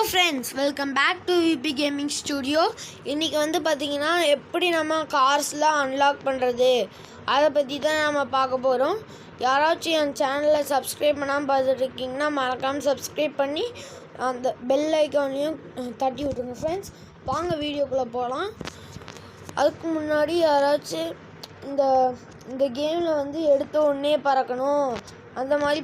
Friends, welcome back to VB gaming studio. இன்றைக்கி வந்து பார்த்திங்கன்னா எப்படி நம்ம கார்ஸ்லாம் அன்லாக் பண்ணுறது அதை பற்றி தான் நம்ம பார்க்க போகிறோம். யாராச்சும் என் சேனலை சப்ஸ்கிரைப் பண்ணாமல் பார்த்துட்ருக்கீங்கன்னா மறக்காமல் சப்ஸ்கிரைப் பண்ணி அந்த பெல் ஐக்கானையும் தட்டி விட்ருங்க ஃப்ரெண்ட்ஸ். வாங்க வீடியோக்குள்ளே போகலாம். அதுக்கு முன்னாடி யாராச்சும் இந்த கேமில் வந்து எடுத்த உடனே பறக்கணும் அந்த மாதிரி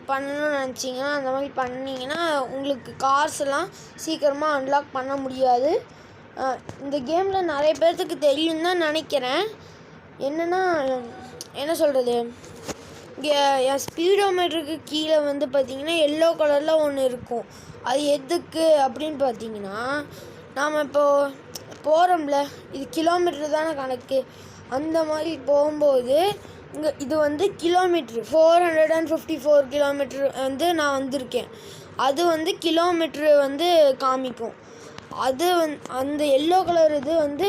பண்ணணும்னு நினச்சிங்கன்னா அந்த மாதிரி பண்ணிங்கன்னா உங்களுக்கு கார்ஸ் எல்லாம் சீக்கிரமாக அன்லாக் பண்ண முடியாது. இந்த கேமில் நிறைய பேர்த்துக்கு தெரியும் தான் நினைக்கிறேன். என்ன சொல்கிறது, இங்கே என் ஸ்பீடோமீட்டருக்கு கீழே வந்து பார்த்திங்கன்னா எல்லோ கலரில் ஒன்று இருக்கும். அது எதுக்கு அப்படின்னு பார்த்தீங்கன்னா, நாம் இப்போது போகிறோம்ல, இது கிலோமீட்டர் தானே கணக்கு. அந்த மாதிரி போகும்போது இது வந்து கிலோமீட்ரு 454 கிலோமீட்ரு வந்து நான் வந்திருக்கேன். அது வந்து கிலோமீட்ரு வந்து காமிக்கும். அது அந்த எல்லோ கலர் இது வந்து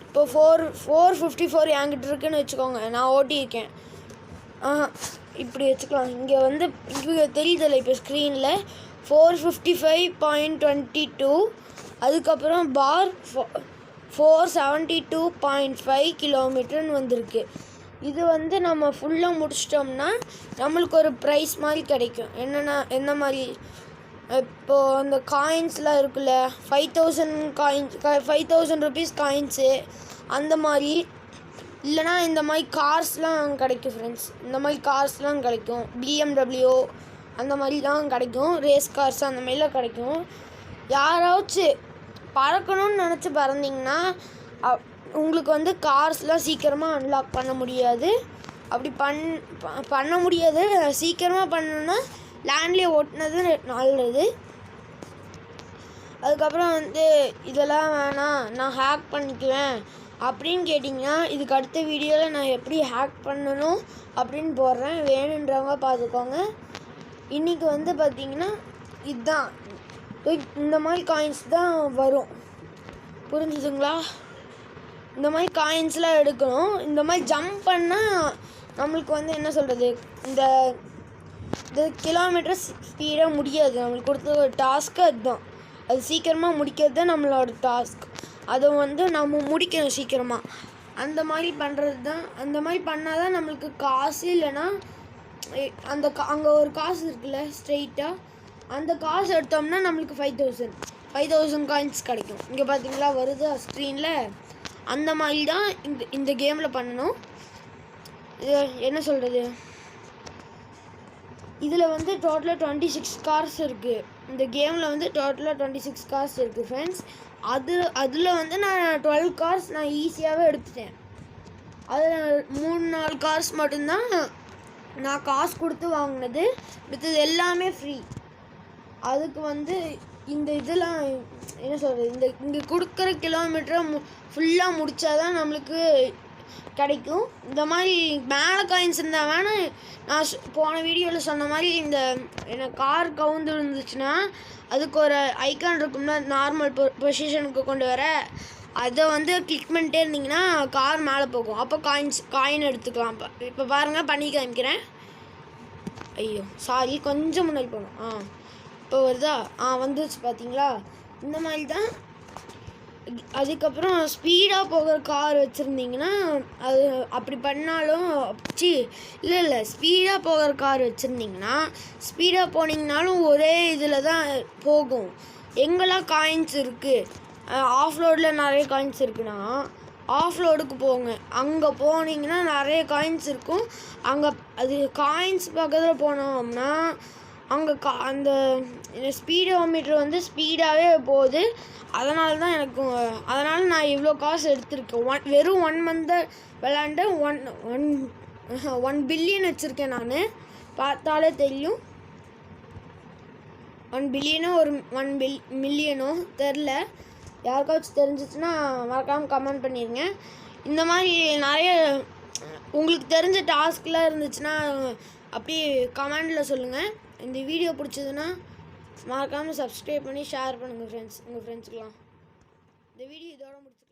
இப்போ 454 என்கிட்ட இருக்குன்னு வச்சுக்கோங்க. நான் ஓட்டியிருக்கேன். இப்படி வச்சுக்கலாம். இங்கே வந்து இங்கே தெரியுதில்ல இப்போ ஸ்க்ரீனில் 455.22, அதுக்கப்புறம் பார் 472.5 கிலோமீட்டர்னு வந்திருக்கு. இது வந்து நம்ம ஃபுல்லாக முடிச்சிட்டோம்னா நம்மளுக்கு ஒரு ப்ரைஸ் மாதிரி கிடைக்கும். என்ன மாதிரி, இப்போது அந்த காயின்ஸ்லாம் இருக்குல்ல, 5000 ருபீஸ் காயின்ஸு அந்த மாதிரி, இல்லைனா இந்த மாதிரி கார்ஸ்லாம் கிடைக்கும் ஃப்ரெண்ட்ஸ். இந்த மாதிரி கார்ஸ்லாம் கிடைக்கும். BMW அந்த மாதிரிலாம் கிடைக்கும். ரேஸ் கார்ஸ் அந்த மாதிரிலாம் கிடைக்கும். யாராச்சும் பறக்கணும்னு நினச்சி பறந்தீங்கன்னா உங்களுக்கு வந்து கார்ஸ்லாம் சீக்கிரமாக அன்லாக் பண்ண முடியாது. அப்படி பண்ண முடியாது. சீக்கிரமாக பண்ணணுன்னா லேண்ட்லேயே ஓட்டினது நல்லது. அதுக்கப்புறம் வந்து இதெல்லாம் வேணாம், நான் ஹேக் பண்ணிக்குவேன் அப்படின்னு கேட்டிங்கன்னா இதுக்கு அடுத்த வீடியோவில் நான் எப்படி ஹேக் பண்ணணும் அப்படின்னு போடுறேன். வேணுன்றவங்க பார்த்துக்கோங்க. இன்றைக்கி வந்து பார்த்திங்கன்னா இதுதான், இந்த மாதிரி காயின்ஸ் தான் வரும். புரிஞ்சுதுங்களா? இந்த மாதிரி காயின்ஸ்லாம் எடுக்கணும். இந்த மாதிரி ஜம்ப் பண்ணால் நம்மளுக்கு வந்து என்ன சொல்கிறது, இந்த கிலோமீட்டர் ஸ்பீடாக முடியாது. நம்மளுக்கு கொடுத்த ஒரு டாஸ்க்கு அதுதான். அது சீக்கிரமாக முடிக்கிறது தான் நம்மளோட டாஸ்க். அதை வந்து நம்ம முடிக்கணும் சீக்கிரமாக. அந்த மாதிரி பண்ணுறது தான். அந்த மாதிரி பண்ணால் தான் நம்மளுக்கு காசு, இல்லைன்னா அங்கே ஒரு காசு இருக்குல்ல ஸ்ட்ரெயிட்டாக, அந்த காசு எடுத்தோம்னா நம்மளுக்கு 5000 காயின்ஸ் கிடைக்கும். இங்கே பார்த்தீங்களா வருது ஸ்க்ரீனில். அந்த மாதிரி தான் இந்த கேமில் பண்ணணும். என்ன சொல்கிறது, இதில் வந்து டோட்டலாக 26 கார்ஸ் இருக்குது. இந்த கேமில் வந்து டோட்டலாக 26 கார்ஸ் இருக்குது ஃப்ரெண்ட்ஸ். அதில் வந்து நான் 12 கார்ஸ் நான் ஈஸியாகவே எடுத்துட்டேன். அதில் 3-4 கார்ஸ் மட்டும்தான் நான் காசு கொடுத்து வாங்கினது. மற்றது எல்லாமே ஃப்ரீ. அதுக்கு வந்து இந்த இதெல்லாம் என்ன சொல்கிறது, இங்கே கொடுக்குற கிலோமீட்டரை ஃபுல்லாக முடித்தா தான் நம்மளுக்கு கிடைக்கும். இந்த மாதிரி மேலே காயின்ஸ் இருந்தால் வேணால் நான் போன வீடியோவில் சொன்ன மாதிரி என்ன கார் கவுந்து இருந்துச்சுன்னா அதுக்கு ஒரு ஐக்கான் இருக்கும்னா நார்மல் பொசிஷனுக்கு கொண்டு வர, அதை வந்து கிளிக் பண்ணிட்டே இருந்தீங்கன்னா கார் மேலே போகும். அப்போ காயின் எடுத்துக்கலாம். இப்போ பாருங்கள், பண்ணி காமிக்கிறேன். ஐயோ சாரி, கொஞ்சம் முன்னாடி போகணும். இப்போ வருதா? வந்துச்சு பார்த்தீங்களா? இந்த மாதிரி தான். அதுக்கப்புறம் ஸ்பீடாக போகிற கார் வச்சுருந்தீங்கன்னா அது அப்படி பண்ணாலும் இல்லை ஸ்பீடாக போகிற கார் வச்சுருந்தீங்கன்னா ஸ்பீடாக போனீங்கனாலும் ஒரே இதில் தான் போகும். எங்கெல்லாம் காயின்ஸ் இருக்குது, ஆஃப்ரோடில் நிறைய காயின்ஸ் இருக்குன்னா ஆஃப்ரோடுக்கு போங்க. அங்கே போனீங்கன்னா நிறைய காயின்ஸ் இருக்கும். அங்கே அது காயின்ஸ் பக்கத்தில் போனோம்னா அங்கே அந்த ஸ்பீடோமீட்டர் வந்து ஸ்பீடாகவே போகுது. அதனால நான் இவ்வளோ காசு எடுத்திருக்கேன். வெறும் 1 மந்த் விளாண்டு 1 பில்லியன் வச்சுருக்கேன் நான். பார்த்தாலே தெரியும். 1 பில்லியனோ ஒரு 1 மில்லியனோ தெரில. யாருக்காச்சும் தெரிஞ்சிச்சுன்னா மறக்காமல் கமெண்ட் பண்ணிடுங்க. இந்த மாதிரி நிறைய உங்களுக்கு தெரிஞ்ச டாஸ்க்லாம் இருந்துச்சுன்னா அப்படியே கமெண்டில் சொல்லுங்கள். இந்த வீடியோ பிடிச்சதுன்னா மறக்காமல் சப்ஸ்கிரைப் பண்ணி ஷேர் பண்ணுங்கள் ஃப்ரெண்ட்ஸ், உங்கள் ஃப்ரெண்ட்ஸுக்கெலாம். இந்த வீடியோ இதோட முடிச்சு